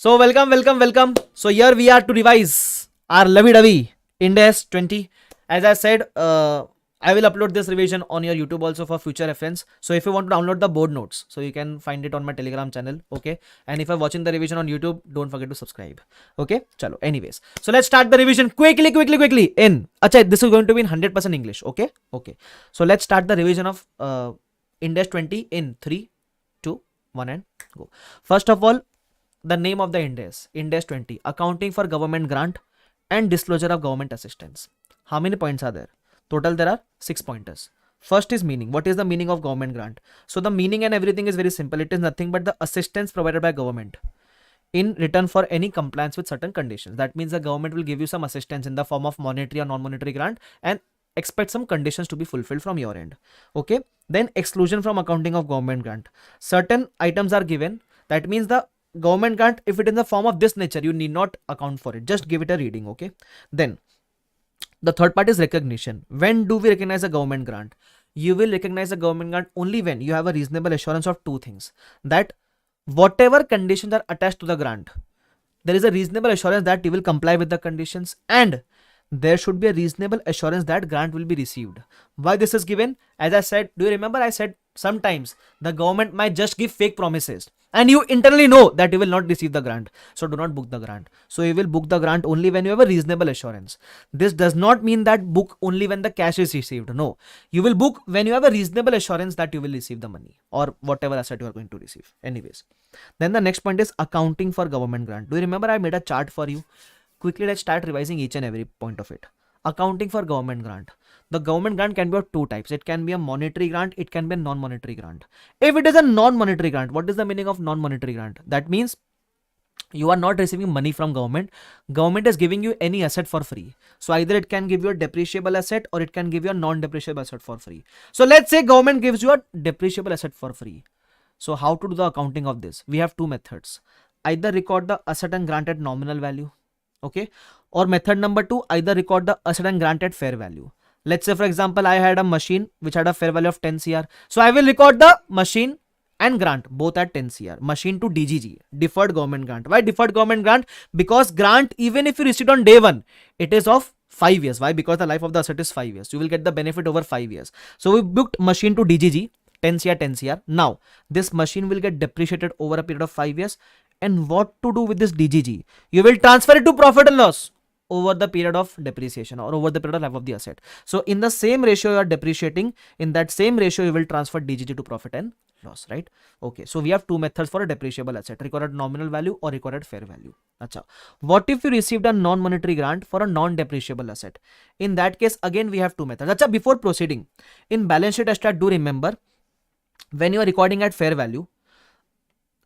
So welcome. So here we are to revise our lovey-dovey Ind AS 20. As I said, I will upload this revision on your YouTube also for future reference. So if you want to download the board notes, so you can find it on my Telegram channel. Okay. And if you're watching the revision on YouTube, don't forget to subscribe. Okay. Chalo. Anyways, so let's start the revision quickly. In Acha, this is going to be in 100% English. Okay. So let's start the revision of Ind AS 20 in 3, 2, 1 and go. First of all, the name of the Ind AS 20, accounting for government grant and disclosure of government assistance. How many points are there? Total there are 6 pointers. First is meaning. What is the meaning of government grant? So the meaning and everything is very simple. It is nothing but the assistance provided by government in return for any compliance with certain conditions. That means the government will give you some assistance in the form of monetary or non-monetary grant and expect some conditions to be fulfilled from your end. Okay. Then exclusion from accounting of government grant. Certain items are given. That means the government grant, if it is in the form of this nature, you need not account for it. Just give it a reading. Okay. Then the third part is recognition. When do we recognize a government grant? You will recognize a government grant only when you have a reasonable assurance of two things. That whatever conditions are attached to the grant, there is a reasonable assurance that you will comply with the conditions, and there should be a reasonable assurance that grant will be received. Why this is given? As I said, do you remember I said sometimes the government might just give fake promises and you internally know that you will not receive the grant. So do not book the grant. So you will book the grant only when you have a reasonable assurance. This does not mean that book only when the cash is received. No, you will book when you have a reasonable assurance that you will receive the money or whatever asset you are going to receive. Anyways, then the next point is accounting for government grant. Do you remember I made a chart for you? Quickly, let's start revising each and every point of it. Accounting for government grant. The government grant can be of two types. It can be a monetary grant. It can be a non-monetary grant. If it is a non-monetary grant, what is the meaning of non-monetary grant? That means you are not receiving money from government. Government is giving you any asset for free. So either it can give you a depreciable asset or it can give you a non-depreciable asset for free. So let's say government gives you a depreciable asset for free. So how to do the accounting of this? We have two methods. Either record the asset and grant at nominal value. Okay, or method number 2, either record the asset and grant at fair value. Let's say for example I had a machine which had a fair value of 10 crore. So I will record the machine and grant both at 10 crore. Machine to DGG, deferred government grant. Why deferred government grant? Because grant, even if you receive on day 1, it is of 5 years. Why? Because the life of the asset is 5 years. You will get the benefit over 5 years. So we booked machine to DGG 10 crore. Now this machine will get depreciated over a period of 5 years. And what to do with this DGG? You will transfer it to profit and loss over the period of depreciation or over the period of life of the asset. So in the same ratio you are depreciating, in that same ratio you will transfer DGG to profit and loss, right? Okay, so we have two methods for a depreciable asset, recorded nominal value or recorded fair value. Acha. What if you received a non-monetary grant for a non-depreciable asset? In that case, again we have two methods. Acha, before proceeding, in balance sheet estimate, do remember when you are recording at fair value,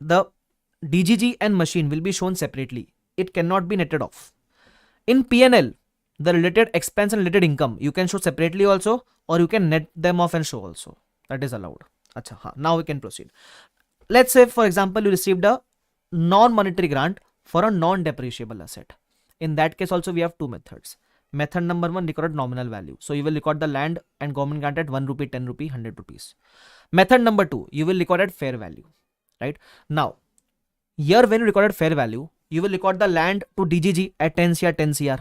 the DGG and machine will be shown separately. It cannot be netted off. In P&L, the related expense and related income, you can show separately also, or you can net them off and show also. That is allowed. Achha, now we can proceed. Let's say, for example, you received a non-monetary grant for a non-depreciable asset. In that case also, we have two methods. Method number 1, recorded nominal value. So you will record the land and government grant at 1 rupee, 10 rupee, 100 rupees. Method number 2, you will record at fair value. Right? Now, here when you recorded fair value, you will record the land to DGG at 10 crore.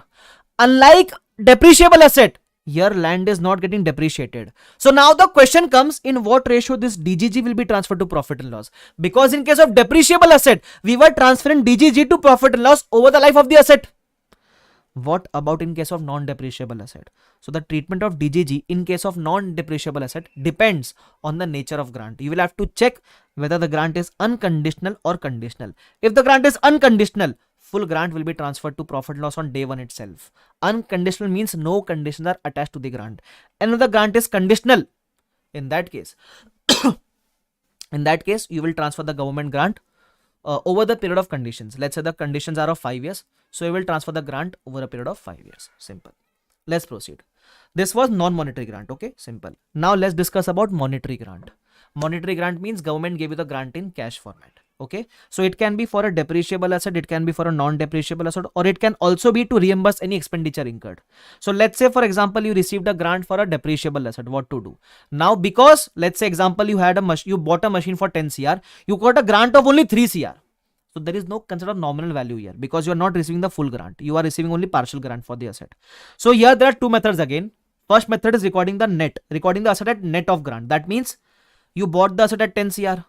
Unlike depreciable asset, here land is not getting depreciated. So now the question comes, in what ratio this DGG will be transferred to profit and loss? Because in case of depreciable asset, we were transferring DGG to profit and loss over the life of the asset. What about in case of non-depreciable asset? So the treatment of DGG in case of non-depreciable asset depends on the nature of grant. You will have to check whether the grant is unconditional or conditional. If the grant is unconditional, full grant will be transferred to profit and loss on day 1 itself. Unconditional means no conditions are attached to the grant. And if the grant is conditional, in that case, you will transfer the government grant over the period of conditions. Let's say the conditions are of 5 years. So you will transfer the grant over a period of 5 years. Simple. Let's proceed. This was non-monetary grant. Okay, simple. Now let's discuss about monetary grant. Monetary grant means government gave you the grant in cash format. Okay, so it can be for a depreciable asset, it can be for a non-depreciable asset, or it can also be to reimburse any expenditure incurred. So let's say for example you received a grant for a depreciable asset. What to do now? Because let's say example you had you bought a machine for 10 crore, you got a grant of only 3 crore. So there is no concept of nominal value here because you are not receiving the full grant. You are receiving only partial grant for the asset. So here there are two methods again. First method is recording the asset at net of grant. That means you bought the asset at 10 CR,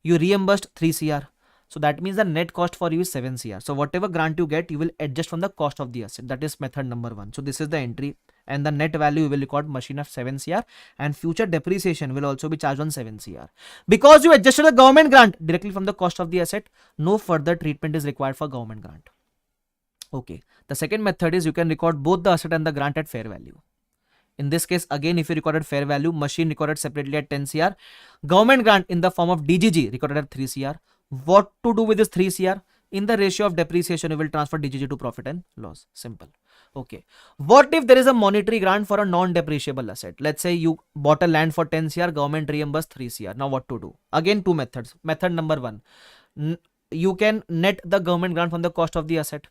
you reimbursed 3 CR. So that means the net cost for you is 7 CR. So whatever grant you get, you will adjust from the cost of the asset. That is method number 1. So this is the entry, and the net value you will record machine of 7 CR, and future depreciation will also be charged on 7 CR. Because you adjusted the government grant directly from the cost of the asset, no further treatment is required for government grant. Okay. The second method is you can record both the asset and the grant at fair value. In this case, again, if you recorded fair value, machine recorded separately at 10 CR, government grant in the form of DGG recorded at 3 CR. What to do with this 3 CR? In the ratio of depreciation, you will transfer DGG to profit and loss. Simple. Okay. What if there is a monetary grant for a non-depreciable asset? Let's say you bought a land for 10 CR, government reimbursed 3 CR. Now what to do? Again, two methods. Method number 1, you can net the government grant from the cost of the asset.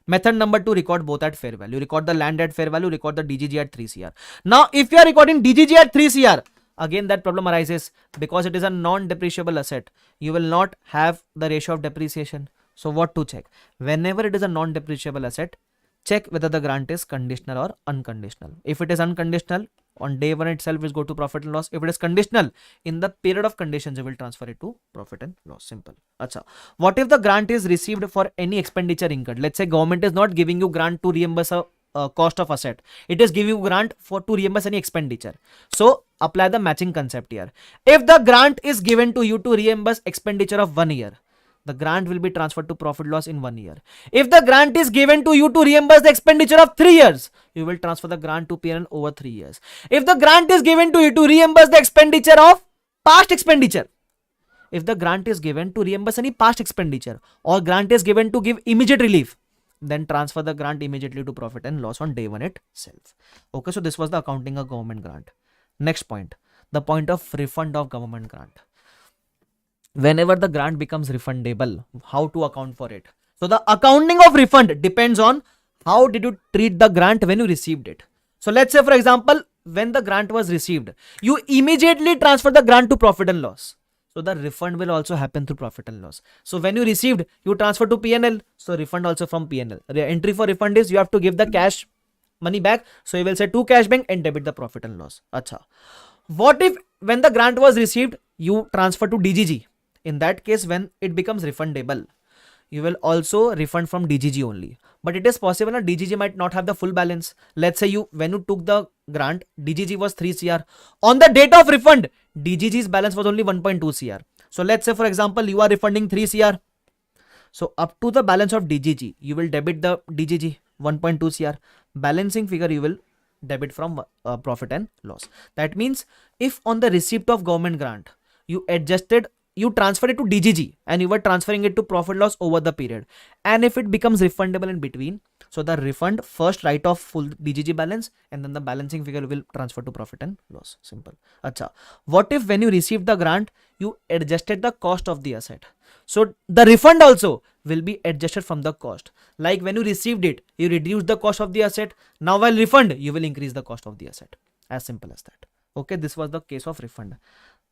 Method number 2, record both at fair value. Record the land at fair value, record the DGG at 3 CR. Now, if you are recording DGG at 3 CR, again that problem arises because it is a non-depreciable asset. You will not have the ratio of depreciation. So what to check? Whenever it is a non-depreciable asset, check whether the grant is conditional or unconditional. If it is unconditional, on day 1 itself is go to profit and loss. If it is conditional, in the period of conditions, you will transfer it to profit and loss. Simple. Acha. What if the grant is received for any expenditure incurred? Let's say government is not giving you grant to reimburse a cost of asset. It is giving you grant to reimburse any expenditure. So apply the matching concept here. If the grant is given to you to reimburse expenditure of 1 year, the grant will be transferred to profit loss in 1 year. If the grant is given to you to reimburse the expenditure of 3 years, you will transfer the grant to P&L over 3 years. If the grant is given to you to reimburse the expenditure of past expenditure, if the grant is given to reimburse any past expenditure, or grant is given to give immediate relief, then transfer the grant immediately to profit and loss on day 1 itself. Okay, so this was the accounting of government grant. Next point, the point of refund of government grant. Whenever the grant becomes refundable, how to account for it? So the accounting of refund depends on how did you treat the grant when you received it. So let's say, for example, when the grant was received, you immediately transfer the grant to profit and loss. So the refund will also happen through profit and loss. So when you received, you transfer to P&L. So refund also from P&L. The entry for refund is you have to give the cash money back. So you will say to cash bank and debit the profit and loss. Acha. What if when the grant was received, you transfer to DGG? In that case, when it becomes refundable, you will also refund from DGG only. But it is possible that DGG might not have the full balance. Let's say when you took the grant, DGG was 3 CR. On the date of refund, DGG's balance was only 1.2 CR. So let's say, for example, you are refunding 3 CR. So up to the balance of DGG, you will debit the DGG 1.2 CR. Balancing figure you will debit from profit and loss. That means if on the receipt of government grant, you transfer it to DGG and you were transferring it to profit loss over the period. And if it becomes refundable in between, so the refund first write off full DGG balance and then the balancing figure will transfer to profit and loss. Simple. Acha. What if when you received the grant, you adjusted the cost of the asset? So the refund also will be adjusted from the cost. Like when you received it, you reduced the cost of the asset. Now while refund, you will increase the cost of the asset. As simple as that. Okay, this was the case of refund.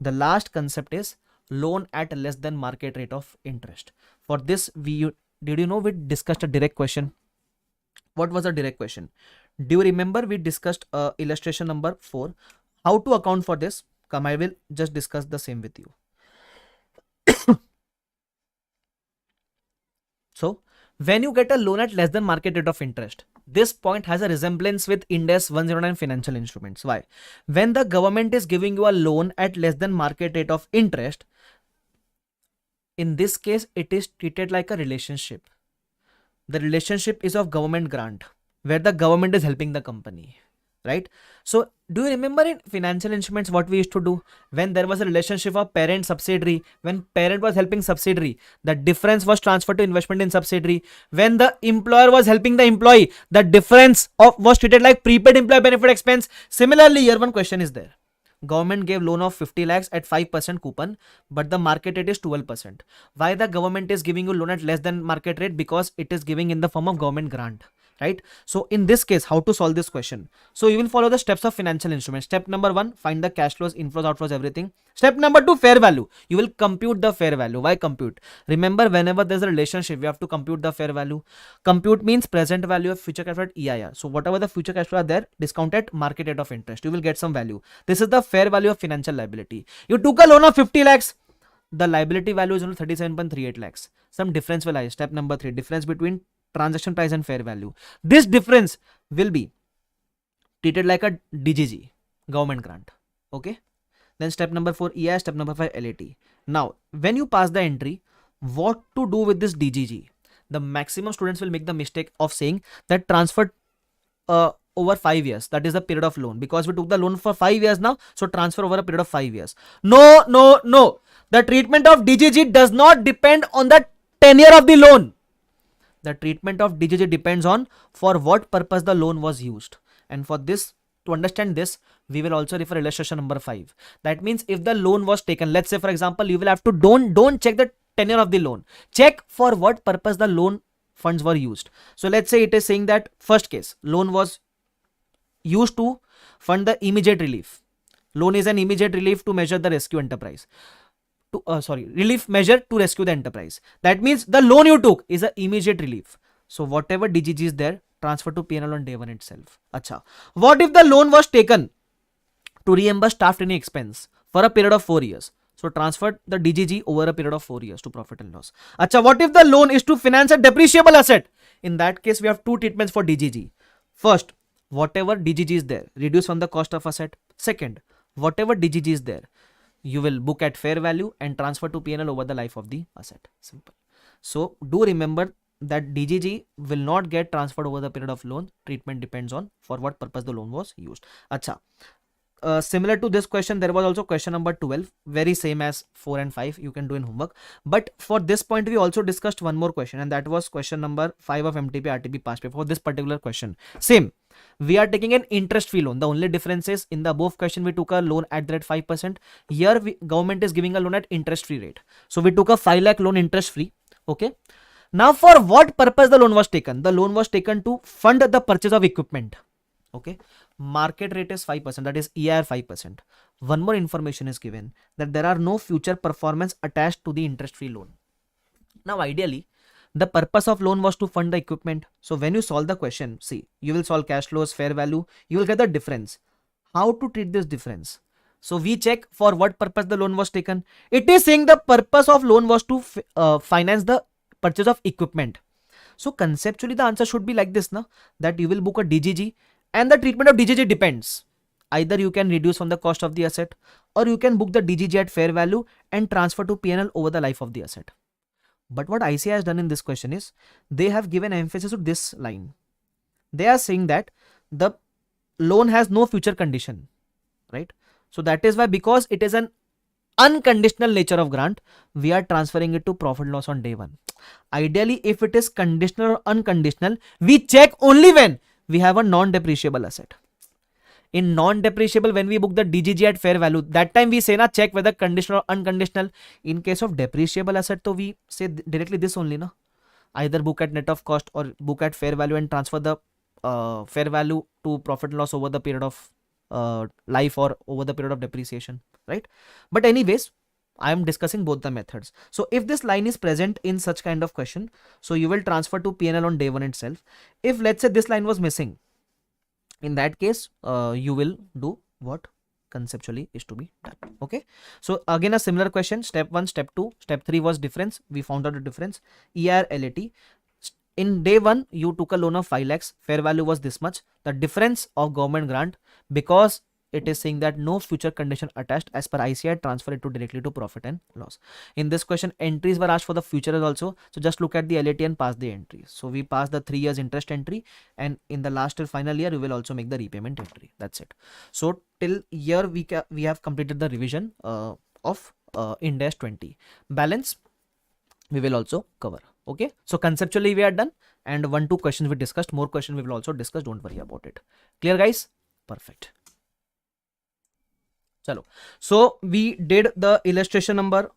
The last concept is loan at less than market rate of interest. For this, did you know we discussed a direct question? What was a direct question? Do you remember we discussed illustration number 4? How to account for this? Come, I will just discuss the same with you. So, when you get a loan at less than market rate of interest, this point has a resemblance with Ind AS 109 financial instruments. Why? When the government is giving you a loan at less than market rate of interest, in this case, it is treated like a relationship. The relationship is of government grant, where the government is helping the company, right? So do you remember in financial instruments what we used to do when there was a relationship of parent subsidiary? When parent was helping subsidiary, the difference was transferred to investment in subsidiary. When the employer was helping the employee, the difference was treated like prepaid employee benefit expense. Similarly, here one question is there. Government gave loan of 50 lakhs at 5% coupon, but the market rate is 12%. Why the government is giving you loan at less than market rate? Because it is giving in the form of government grant. right? So in this case, how to solve this question? So you will follow the steps of financial instruments. Step number 1, find the cash flows, inflows, outflows, everything. Step number 2, fair value. You will compute the fair value. Why compute? Remember, whenever there's a relationship, we have to compute the fair value. Compute means present value of future cash flow at EIR. So whatever the future cash flow are there, discount at market rate of interest, you will get some value. This is the fair value of financial liability. You took a loan of 50 lakhs. The liability value is only 37.38 lakhs. Some difference will arise. Step number 3, difference between transaction price and fair value. This difference will be treated like a DGG, government grant. Okay. Then step number 4, EI. Step number 5, LAT. Now, when you pass the entry, what to do with this DGG? The maximum students will make the mistake of saying that transferred over 5 years. That is the period of loan. Because we took the loan for 5 years now, so transfer over a period of 5 years. No, no, no. The treatment of DGG does not depend on the tenure of the loan. The treatment of DGG depends on for what purpose the loan was used. And for this, to understand this, we will also refer illustration number 5. That means if the loan was taken, let's say for example, you will have to don't check the tenure of the loan. Check for what purpose the loan funds were used. So let's say it is saying that first case, loan was used to fund the immediate relief. Loan is an immediate relief to measure the rescue enterprise. Relief measure to rescue the enterprise. That means the loan you took is an immediate relief. So whatever DGG is there, transfer to P&L on day 1 itself. Acha. What if the loan was taken to reimburse staff training expense for a period of 4 years? So transfer the DGG over a period of 4 years to profit and loss. Acha. What if the loan is to finance a depreciable asset? In that case, we have 2 treatments for DGG. First, whatever DGG is there, reduce from the cost of asset. Second, whatever DGG is there, you will book at fair value and transfer to P&L over the life of the asset. Simple. So do remember that DGG will not get transferred over the period of loan. Treatment depends on for what purpose the loan was used. Acha. Similar to this question, there was also question number 12, very same as 4 and 5. You can do in homework. But for this point, we also discussed one more question, and that was question number 5 of MTP RTP past paper. For this particular question, same. We are taking an interest-free loan. The only difference is in the above question, we took a loan at the rate 5%. Here, government is giving a loan at interest-free rate. So we took a 5 lakh loan interest-free. Okay. Now, for what purpose the loan was taken? The loan was taken to fund the purchase of equipment. Okay. Market rate is 5%. That is EIR 5%. One more information is given that there are no future performance attached to the interest-free loan. Now, ideally, the purpose of loan was to fund the equipment. So when you solve the question, see, you will solve cash flows, fair value, you will get the difference. How to treat this difference? So we check for what purpose the loan was taken. It is saying the purpose of loan was to finance the purchase of equipment. So conceptually the answer should be like this, na? That you will book a DGG and the treatment of DGG depends. Either you can reduce from the cost of the asset or you can book the DGG at fair value and transfer to P&L over the life of the asset. But what ICI has done in this question is they have given emphasis to this line. They are saying that the loan has no future condition, right? So that is why, because it is an unconditional nature of grant, we are transferring it to profit loss on day 1. Ideally, if it is conditional or unconditional, we check only when we have a non-depreciable asset. In non-depreciable, when we book the DGG at fair value, that time we say na check whether conditional or unconditional. In case of depreciable asset, so we say directly this only, na. Either book at net of cost or book at fair value and transfer the fair value to profit and loss over the period of life or over the period of depreciation, right? But anyways, I am discussing both the methods. So if this line is present in such kind of question, so you will transfer to P&L on day 1 itself. If let's say this line was missing, in that case, you will do what conceptually is to be done. Okay. So again, a similar question, step 1, step 2, step 3 was difference. We found out the difference. EIR, LAT. In day 1, you took a loan of 5 lakhs. Fair value was this much. The difference of government grant, because it is saying that no future condition attached, as per ICI, transfer it to directly to profit and loss. In this question, entries were asked for the future as also. So just look at the LAT and pass the entries. So we pass the 3 years interest entry, and in the last or final year, we will also make the repayment entry. That's it. So till here we have completed the revision of Ind AS 20. Balance we will also cover. Okay. So conceptually we are done, and 1-2 questions we discussed. More questions we will also discuss. Don't worry about it. Clear, guys? Perfect. Chalo. So we did the illustration number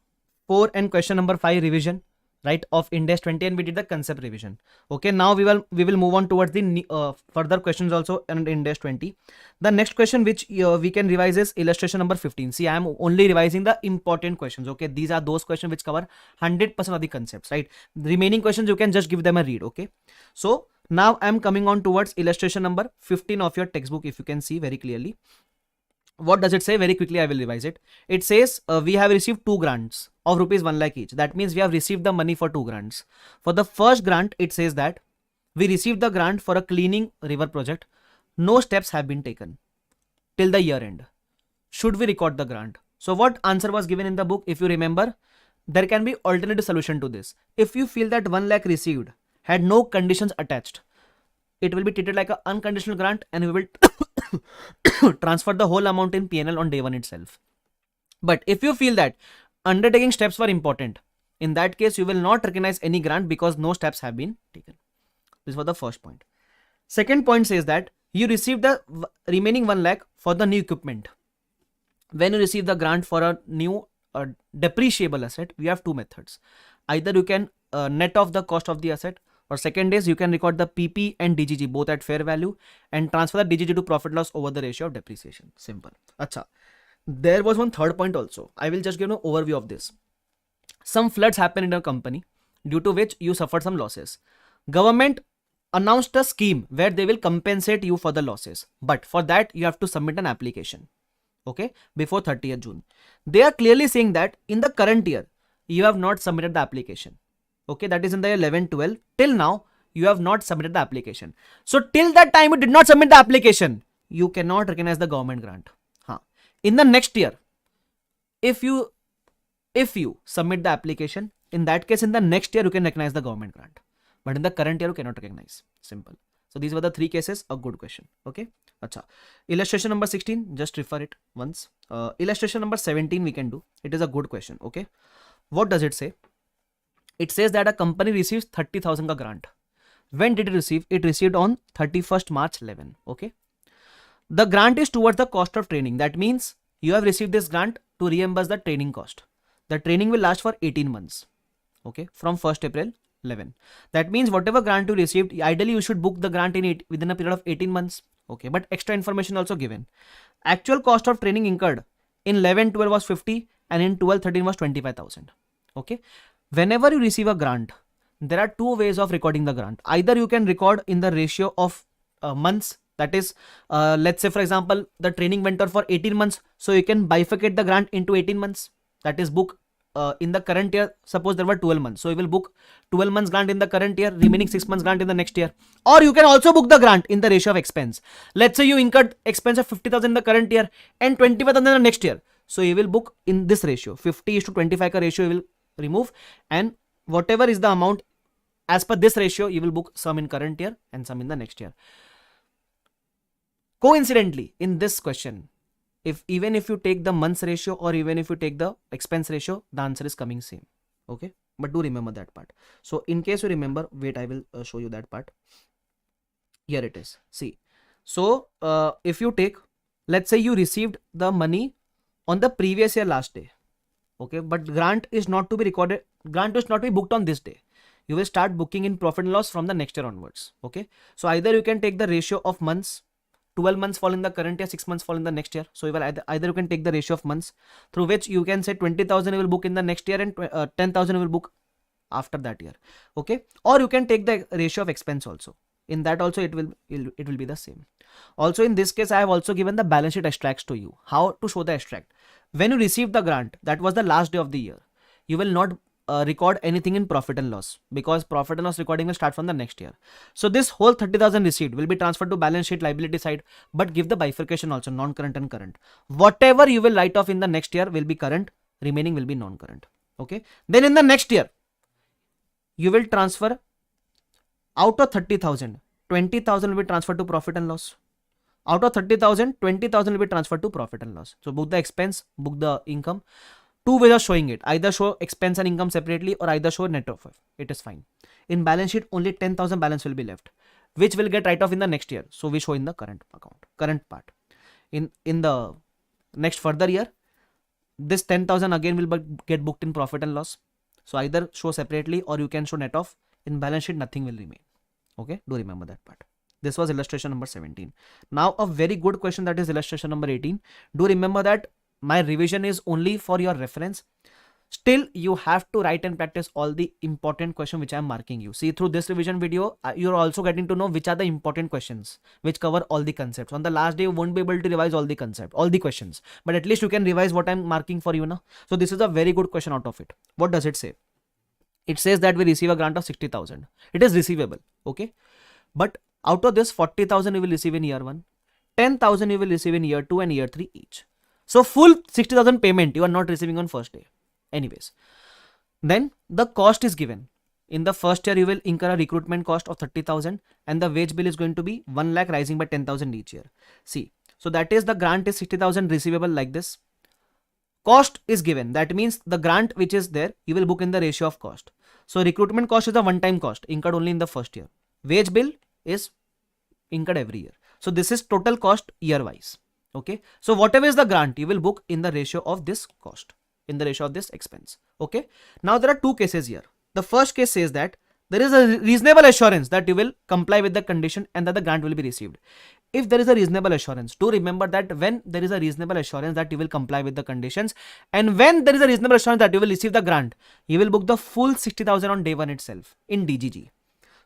4 and question number 5 revision. right, of Ind AS 20, and we did the concept revision. Okay, now we will move on towards the further questions also in Ind AS 20. The next question which we can revise is illustration number 15. See, I am only revising the important questions. Okay, these are those questions which cover 100% of the concepts, right? The remaining questions you can just give them a read. Okay, so now I am coming on towards illustration number 15 of your textbook. If you can see very clearly, what does it say? Very quickly I will revise it. It says we have received 2 grants of rupees 1 lakh each. That means we have received the money for 2 grants. For the first grant, it says that we received the grant for a cleaning river project. No steps have been taken till the year end. Should we record the grant? So what answer was given in the book? If you remember, there can be alternative solution to this. If you feel that 1 lakh received had no conditions attached, it will be treated like an unconditional grant, and we will transfer the whole amount in PNL on day 1 itself. But if you feel that undertaking steps were important, in that case you will not recognize any grant because no steps have been taken. This was the first point. Second point says that you received the remaining 1 lakh for the new equipment. When you receive the grant for a new depreciable asset, we have 2 methods. Either you can net off the cost of the asset, or second is you can record the PP and DGG both at fair value and transfer the DGG to profit loss over the ratio of depreciation. Simple. Acha. There was one third point also. I will just give an overview of this. Some floods happened in your company, due to which you suffered some losses. Government announced a scheme where they will compensate you for the losses, but for that you have to submit an application, okay, before 30th June. They are clearly saying that in the current year you have not submitted the application. Okay, that is in the 11-12. Till now you have not submitted the application. So till that time you did not submit the application, you cannot recognize the government grant. In the next year, if you submit the application, in that case in the next year you can recognize the government grant, but in the current year you cannot recognize. Simple. So these were the 3 cases. A good question. Okay. Acha. Illustration number 16, just refer it once. Illustration number 17 we can do. It is a good question. Okay. What does it say? It says that a company receives 30,000 ka grant. When did it receive? It received on 31st March 11. Okay. The grant is towards the cost of training. That means you have received this grant to reimburse the training cost. The training will last for 18 months. Okay. From 1st April 11. That means whatever grant you received, ideally you should book the grant within a period of 18 months. Okay. But extra information also given. Actual cost of training incurred in 11-12 was 50 and in 12-13 was 25,000. Okay. Whenever you receive a grant, there are 2 ways of recording the grant. Either you can record in the ratio of months. That is, let's say for example, the training went on for 18 months. So you can bifurcate the grant into 18 months. That is book in the current year. Suppose there were 12 months. So you will book 12 months grant in the current year, remaining 6 months grant in the next year. Or you can also book the grant in the ratio of expense. Let's say you incurred expense of 50,000 in the current year and 25,000 in the next year. So you will book in this ratio. 50:25 ka ratio you will remove, and whatever is the amount as per this ratio, you will book some in current year and some in the next year. Coincidentally, in this question, even if you take the months ratio or even if you take the expense ratio, the answer is coming same. Okay, but do remember that part. So in case you remember, wait, I will show you that part. Here it is. See, so if you take, let's say you received the money on the previous year last day. Okay, but grant is not to be recorded. Grant is not to be booked on this day. You will start booking in profit and loss from the next year onwards. Okay, so either you can take the ratio of months. 12 months fall in the current year, 6 months fall in the next year. So you will either you can take the ratio of months, through which you can say 20,000 you will book in the next year and 10,000 you will book after that year. Okay, or you can take the ratio of expense also. In that also it will be the same. Also in this case I have also given the balance sheet extracts to you. How to show the extract? When you receive the grant, that was the last day of the year, you will not record anything in profit and loss, because profit and loss recording will start from the next year. So this whole 30,000 received will be transferred to balance sheet liability side, but give the bifurcation also, non-current and current. Whatever you will write off in the next year will be current, remaining will be non-current. Okay, then in the next year you will transfer out of 30,000, 20,000 will be transferred to profit and loss. Out of 30,000, 20,000 will be transferred to profit and loss. So book the expense, book the income. 2 ways of showing it. Either show expense and income separately or either show net of. It is fine. In balance sheet, only 10,000 balance will be left, which will get write off in the next year. So we show in the current account, current part. In the next further year, this 10,000 again will get booked in profit and loss. So either show separately or you can show net off. In balance sheet, nothing will remain. Okay, do remember that part. This was illustration number 17. Now a very good question, that is illustration number 18. Do remember that my revision is only for your reference. Still, you have to write and practice all the important questions which I am marking you. See, through this revision video, you're also getting to know which are the important questions which cover all the concepts. On the last day, you won't be able to revise all the concept, all the questions, but at least you can revise what I'm marking for you now. So this is a very good question out of it. What does it say? It says that we receive a grant of 60,000. It is receivable, okay? But out of this, 40,000 you will receive in year 1, 10,000 you will receive in year 2 and year 3 each. So full 60,000 payment you are not receiving on first day. Anyways, then the cost is given. In the first year, you will incur a recruitment cost of 30,000 and the wage bill is going to be 1 lakh rising by 10,000 each year. See, so that is the grant is 60,000 receivable like this. Cost is given. That means the grant which is there, you will book in the ratio of cost. So recruitment cost is a one-time cost incurred only in the first year. Wage bill is incurred every year. So this is total cost year wise. Okay. So whatever is the grant, you will book in the ratio of this cost, in the ratio of this expense. Okay. Now there are two cases here. The first case says that there is a reasonable assurance that you will comply with the condition and that the grant will be received. If there is a reasonable assurance, do remember that when there is a reasonable assurance that you will comply with the conditions and when there is a reasonable assurance that you will receive the grant, you will book the full 60,000 on day 1 itself in DGG.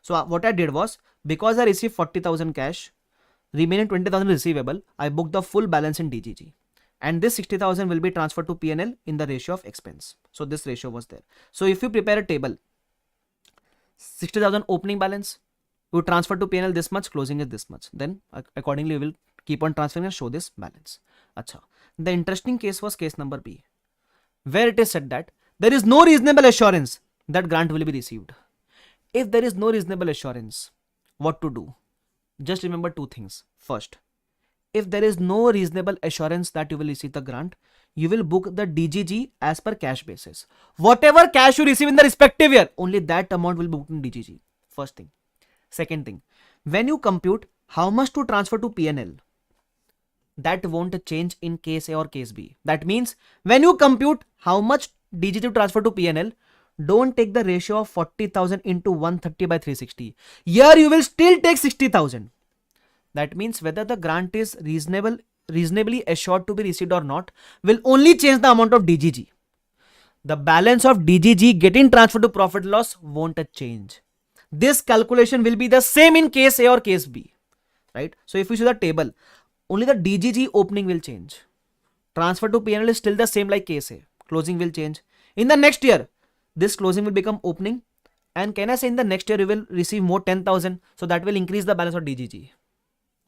So what I did was, because I received 40,000 cash, remaining 20,000 receivable, I booked the full balance in DGG. And this 60,000 will be transferred to PNL in the ratio of expense. So this ratio was there. So if you prepare a table, 60,000 opening balance, you transfer to PNL this much, closing is this much. Then accordingly, you will keep on transferring and show this balance. Acha. The interesting case was case number B, where it is said that there is no reasonable assurance that grant will be received. If there is no reasonable assurance, what to do? Just remember two things. First, if there is no reasonable assurance that you will receive the grant, you will book the DGG as per cash basis. Whatever cash you receive in the respective year, only that amount will be booked in DGG. First thing. Second thing, when you compute how much to transfer to PNL, that won't change in case A or case B. That means when you compute how much DGG to transfer to PNL, don't take the ratio of 40,000 into 130 by 360. Here you will still take 60,000. That means whether the grant is reasonably assured to be received or not will only change the amount of DGG. The balance of DGG getting transferred to profit loss won't change. This calculation will be the same in case A or case B, right? So if you see the table, only the DGG opening will change. Transfer to PNL is still the same like case A. Closing will change. In the next year, this closing will become opening. And can I say in the next year you will receive more 10,000. So that will increase the balance of DGG.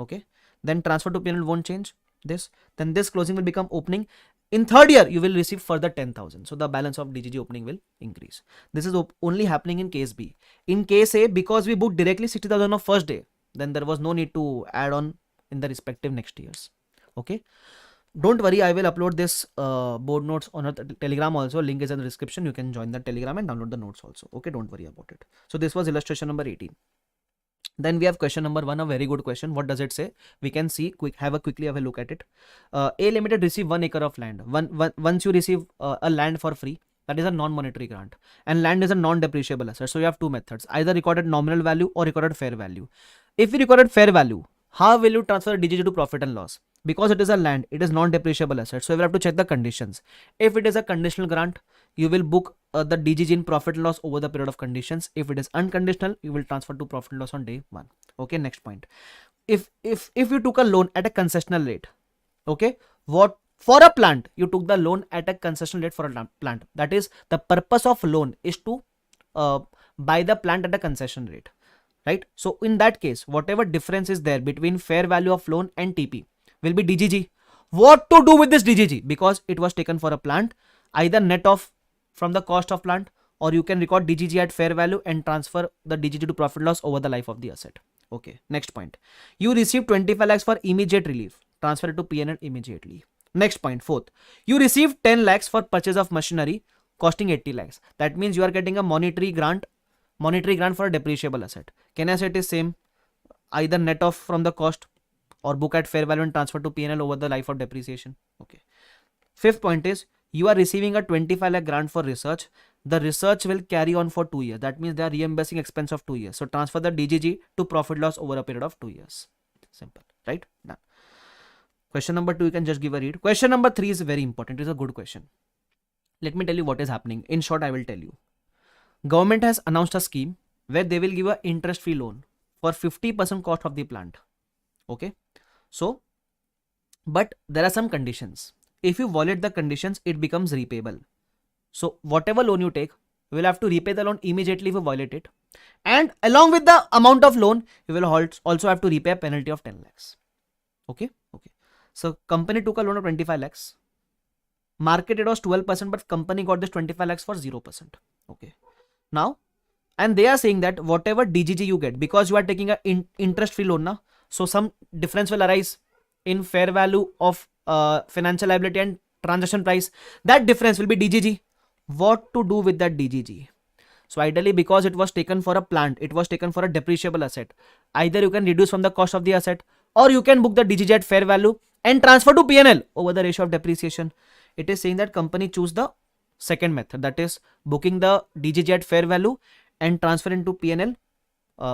Okay. Then transfer to PNL won't change this. Then this closing will become opening. In third year, you will receive further 10,000. So the balance of DGG opening will increase. This is only happening in case B. In case A, because we booked directly 60,000 on first day, then there was no need to add on in the respective next years. Okay. Don't worry, I will upload this board notes on a Telegram also. Link is in the description. You can join the Telegram and download the notes also. Okay, don't worry about it. So this was illustration number 18. Then we have question number 1, a very good question. What does it say? We can see, quickly have a look at it. A Limited receive 1 acre of land. Once you receive a land for free, that is a non-monetary grant. And land is a non-depreciable asset. So you have two methods, either recorded nominal value or recorded fair value. If you recorded fair value, how will you transfer DGG to profit and loss? Because it is a land, it is non-depreciable asset. So you will have to check the conditions. If it is a conditional grant, you will book the DGG in profit and loss over the period of conditions. If it is unconditional, you will transfer to profit and loss on day 1. Okay, next point. If you took a loan at a concessional rate, okay, what for a plant, you took the loan at a concessional rate for a plant. That is, the purpose of loan is to buy the plant at a concession rate, right? So in that case, whatever difference is there between fair value of loan and TP will be DGG. What to do with this DGG? Because it was taken for a plant, either net off from the cost of plant, or you can record DGG at fair value and transfer the DGG to profit loss over the life of the asset. Okay, next point. You receive 25 lakhs for immediate relief. Transfer it to PNL immediately. Next point, fourth. You receive 10 lakhs for purchase of machinery costing 80 lakhs. That means you are getting a monetary grant for a depreciable asset. Can I say it is same? Either net off from the cost or book at fair value and transfer to PNL over the life of depreciation. Okay. Fifth point is You are receiving a 25 lakh grant for research. The research will carry on for 2 years. That means they are reimbursing expense of 2 years. So transfer the DGG to profit loss over a period of 2 years. Simple, right? Done. Question number 2, you can just give a read. Question number 3 is very important. It is a good question. Let me tell you what is happening. In short, I will tell you. Government has announced a scheme where they will give an interest-free loan for 50% cost of the plant. Okay. So, but there are some conditions. If you violate the conditions, it becomes repayable. So whatever loan you take, you will have to repay the loan immediately if you violate it. And along with the amount of loan, you will also have to repay a penalty of 10 lakhs. Okay. Okay. So company took a loan of 25 lakhs. Marketed was 12%, but company got this 25 lakhs for 0%. Okay. Now, and they are saying that whatever DGG you get, because you are taking an interest-free loan now, so some difference will arise in fair value of financial liability and transaction price. That difference will be DGG. What to do with that DGG? So ideally, because it was taken for a plant, it was taken for a depreciable asset. Either you can reduce from the cost of the asset, or you can book the DGG at fair value and transfer to PNL over the ratio of depreciation. It is saying that company choose the second method, that is booking the DGG at fair value and transfer into PNL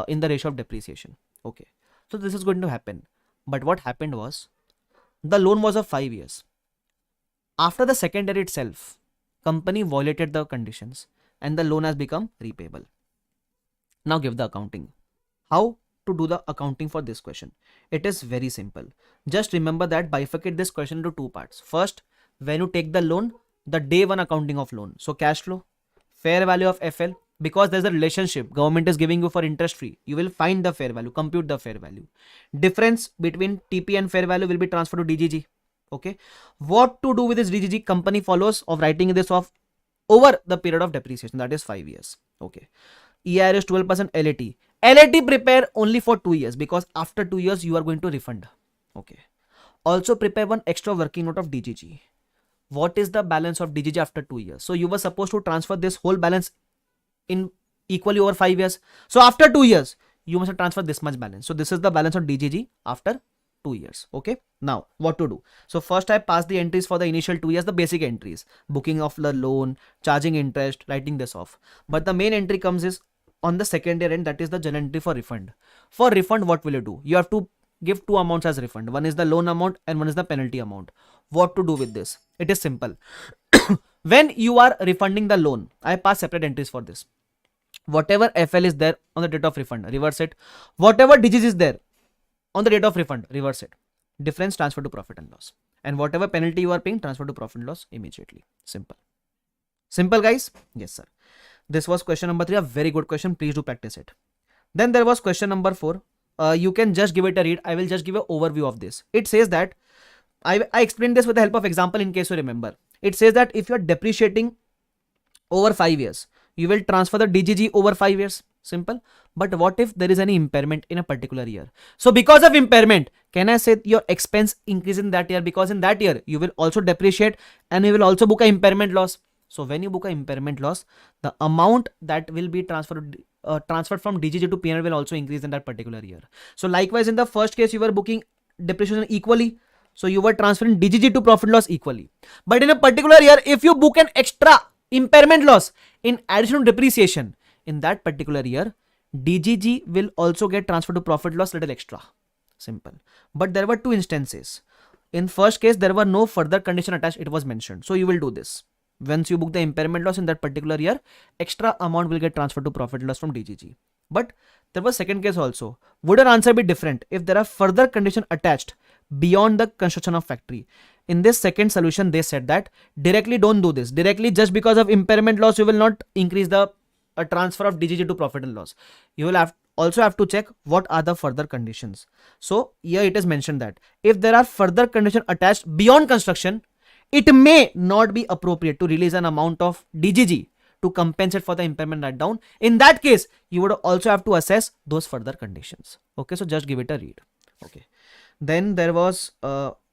in the ratio of depreciation. Okay. So this is going to happen. But what happened was, the loan was of 5 years. After the second year itself, company violated the conditions and the loan has become repayable. Now give the accounting. How to do the accounting for this question? It is very simple. Just remember that bifurcate this question into 2 parts. First, when you take the loan, the day 1 accounting of loan. So cash flow, fair value of FL, because there's a relationship government is giving you for interest free, you will find the fair value, compute the fair value. Difference between TP and fair value will be transferred to DGG. Okay. What to do with this DGG? Company follows of writing this off over the period of depreciation, that is 5 years. Okay. EIR is 12%. LAT. LAT prepare only for 2 years, because after 2 years you are going to refund. Okay. Also prepare one extra working note of DGG. What is the balance of DGG after 2 years? So you were supposed to transfer this whole balance in equally over 5 years. So after 2 years, you must transfer this much balance. So this is the balance of DGG after 2 years. Okay. Now what to do? So first I pass the entries for the initial 2 years, the basic entries, booking of the loan, charging interest, writing this off. But the main entry comes is on the second year end, that is the journal entry for refund. For refund, what will you do? You have to give 2 amounts as refund. One is the loan amount and one is the penalty amount. What to do with this? It is simple. When you are refunding the loan, I pass separate entries for this. Whatever FL is there on the date of refund, reverse it. Whatever DGG is there on the date of refund, reverse it. Difference transfer to profit and loss. And whatever penalty you are paying, transfer to profit and loss immediately. Simple. Simple, guys? Yes, sir. This was question number 3, a very good question. Please do practice it. Then there was question number 4. You can just give it a read. I will just give an overview of this. It says that, I explained this with the help of example in case you remember. It says that if you are depreciating over 5 years, you will transfer the DGG over 5 years. Simple. But what if there is any impairment in a particular year? So because of impairment, can I say your expense increase in that year? Because in that year, you will also depreciate and you will also book an impairment loss. So when you book an impairment loss, the amount that will be transferred from DGG to P&L will also increase in that particular year. So likewise, in the first case, you were booking depreciation equally. So you were transferring DGG to profit loss equally. But in a particular year, if you book an extra impairment loss in addition to depreciation, in that particular year, DGG will also get transferred to profit loss little extra. Simple. But there were 2 instances. In first case, there were no further condition attached. It was mentioned. So you will do this. Once you book the impairment loss in that particular year, extra amount will get transferred to profit loss from DGG. But there was second case also. Would your answer be different if there are further condition attached beyond the construction of factory? In this second solution, they said that directly don't do this. Directly, just because of impairment loss, you will not increase the transfer of DGG to profit and loss. You will also have to check what are the further conditions. So here it is mentioned that if there are further conditions attached beyond construction, it may not be appropriate to release an amount of DGG to compensate for the impairment write down. In that case, you would also have to assess those further conditions. Okay, so just give it a read. Okay. Then there was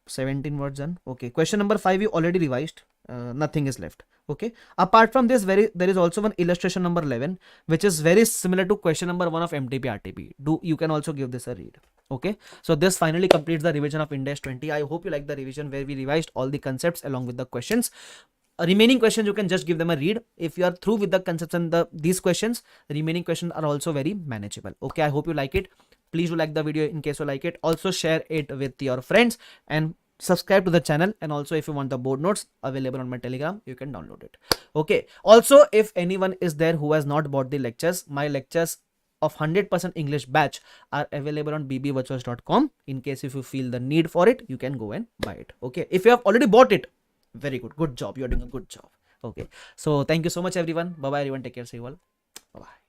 17 words done. Okay. Question number 5 you already revised. Nothing is left. Okay. Apart from this, there is also one illustration number 11, which is very similar to question number 1 of MTP RTP. You can also give this a read. Okay. So this finally completes the revision of Ind AS 20. I hope you like the revision where we revised all the concepts along with the questions. remaining questions you can just give them a read. If you are through with the concepts and these questions, the remaining questions are also very manageable. Okay, I hope you like it. Please do like the video in case you like it. Also share it with your friends and subscribe to the channel. And also if you want the board notes available on my Telegram, you can download it. Okay, also if anyone is there who has not bought the lectures, my lectures of 100% English batch are available on bbvirtuals.com. In case if you feel the need for it, you can go and buy it. Okay, if you have already bought it, very good job, you're doing a good job. Okay, so thank you so much everyone. Bye bye everyone, take care, see you all, bye bye.